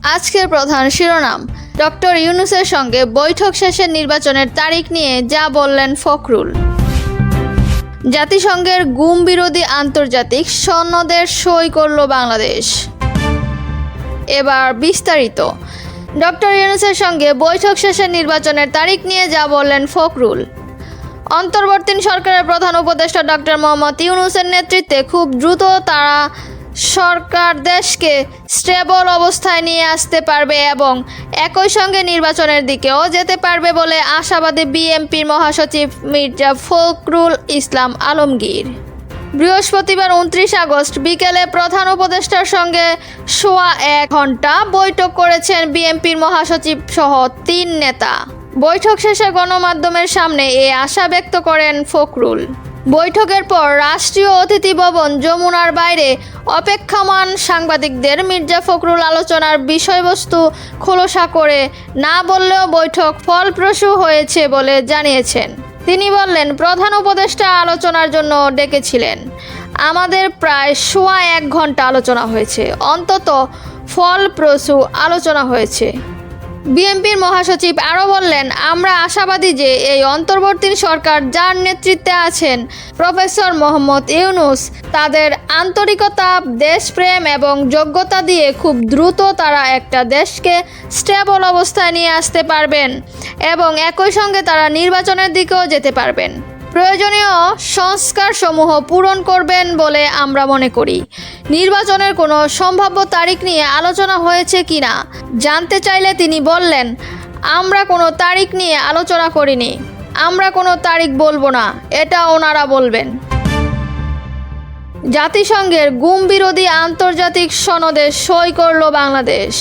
আজকের প্রধান শিরোনাম, ডক্টর ইউনূসের সঙ্গে বৈঠক শেষে নির্বাচনের তারিখ নিয়ে যা বললেন ফখরুল। জাতিসংঘের গুম বিরোধী আন্তর্জাতিক সনদে সই করল বাংলাদেশ। এবার বিস্তারিত। ডক্টর ইউনূসের সঙ্গে বৈঠক শেষে নির্বাচনের তারিখ নিয়ে যা বললেন ফখরুল। অন্তর্বর্তী সরকারের প্রধান উপদেষ্টা ডক্টর মোহাম্মদ ইউনূসের নেতৃত্বে খুব দ্রুত তারা সরকার দেশকে স্টেবল অবস্থায় নিয়ে আসতে পারবে এবং একই সঙ্গে নির্বাচনের দিকেও যেতে পারবে বলে আশাবাদী বিএনপির মহাসচিব মির্জা ফখরুল ইসলাম আলমগীর। বৃহস্পতিবার 29 আগস্ট বিকেলে প্রধান উপদেষ্টার সঙ্গে সোয়া 1 ঘণ্টা বৈঠক করেছেন বিএনপির মহাসচিব সহ 3 নেতা। বৈঠক শেষে গণমাধ্যমের সামনে এ আশা ব্যক্ত করেন ফখরুল। বৈঠকের পর রাষ্ট্রীয় অতিথি ভবন যমুনার বাইরে অপেক্ষমান সাংবাদিকদের মির্জা ফখরুল আলোচনার বিষয়বস্তু খোলসা করে না বললেও বৈঠক ফলপ্রসূ হয়েছে বলে জানিয়েছেন। তিনি বললেন, প্রধান উপদেষ্টা আলোচনার জন্য ডেকেছিলেন। আমাদের প্রায় সোয়া 1 ঘণ্টা আলোচনা হয়েছে, অন্তত ফলপ্রসূ আলোচনা হয়েছে। বিএনপির মহাসচিব আরও বললেন, আমরা আশাবাদী যে এই অন্তর্বর্তী সরকার যার নেতৃত্বে আছেন প্রফেসর মোহাম্মদ ইউনূস, তাদের আন্তরিকতা, দেশপ্রেম এবং যোগ্যতা দিয়ে খুব দ্রুত তারা একটা দেশকে স্টেবল অবস্থায় নিয়ে আসতে পারবেন এবং একই সঙ্গে তারা নির্বাচনের দিকেও যেতে পারবেন। প্রয়োজনীয় সংস্কারসমূহ পূরণ করবেন বলে আমরা মনে করি। নির্বাচনের কোনো সম্ভাব্য তারিখ নিয়ে আলোচনা হয়েছে কিনা জানতে চাইলে তিনি বললেন, আমরা কোনো তারিখ নিয়ে আলোচনা করিনি, আমরা কোনো তারিখ বলবো না, এটা ওনারা বলবেন। জাতিসংঘের গুম বিরোধী আন্তর্জাতিক সনদে সই করল বাংলাদেশ।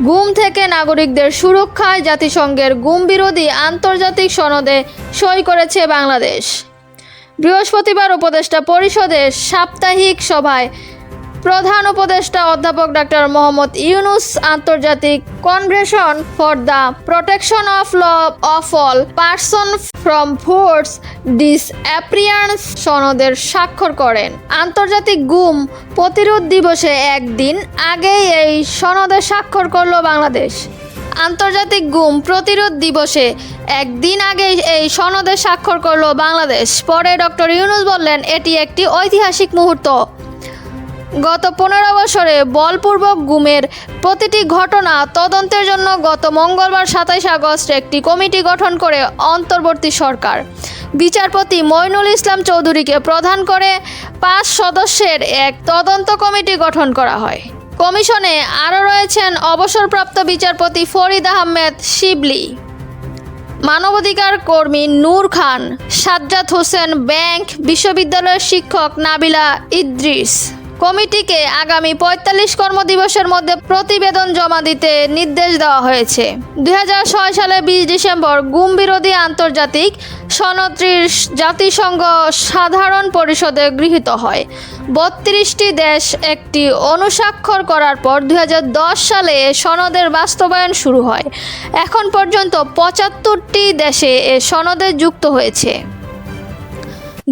গুম থেকে নাগরিকদের সুরক্ষায় জাতিসংঘের গুম বিরোধী আন্তর্জাতিক সনদে সই করেছে বাংলাদেশ। বৃহস্পতিবার উপদেষ্টা পরিষদের সাপ্তাহিক সভায় প্রধান উপদেষ্টা অধ্যাপক ডক্টর মোহাম্মদ ইউনূস আন্তর্জাতিক convention for the protection of law of all person from force disappearance সনদের স্বাক্ষর করেন। আন্তর্জাতিক গুম প্রতিরোধ দিবসে একদিন আগেই এই সনদে স্বাক্ষর করল বাংলাদেশ। আন্তর্জাতিক গুম প্রতিরোধ দিবসে একদিন আগে এই সনদে স্বাক্ষর করল বাংলাদেশ। পরে ডক্টর ইউনূস বললেন, এটি একটি ঐতিহাসিক মুহূর্ত। গত 15 বছরে বলপূর্বক গুমের প্রতিটি ঘটনা তদন্তের জন্য গত মঙ্গলবার 27 আগস্ট একটি কমিটি গঠন করে অন্তর্বর্তী সরকার বিচারপতি মইনুল ইসলাম চৌধুরীকে প্রধান করে 5 সদস্যের এক তদন্ত কমিটি গঠন করা হয়। কমিশনে আরও রয়েছেন অবসরপ্রাপ্ত বিচারপতি ফরিদ আহমেদ শিবলি, মানবাধিকার কর্মী নূর খান, সাজ্জাদ হোসেন, ব্যাংক বিশ্ববিদ্যালয়ের শিক্ষক নাবিলা ইদ্রিস। কমিটিকে আগামী 45 কর্মদিবসের মধ্যে প্রতিবেদন জমা দিতে নির্দেশ দেওয়া হয়েছে। 2006 সালে 20 ডিসেম্বর গুম বিরোধী আন্তর্জাতিক সনদটি জাতিসংঘ সাধারণ পরিষদে গৃহীত হয়। 32টি দেশ একটি অনুস্বাক্ষর করার পর 2010 সালে এ সনদের বাস্তবায়ন শুরু হয়। এখন পর্যন্ত 75টি দেশে এ সনদে যুক্ত হয়েছে।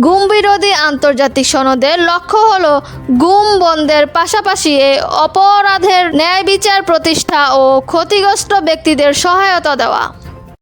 গুম বিরোধী আন্তর্জাতিক সনদের লক্ষ্য হল গুম বন্ধের পাশাপাশি এ অপরাধের ন্যায় বিচার প্রতিষ্ঠা ও ক্ষতিগ্রস্ত ব্যক্তিদের সহায়তা দেওয়া।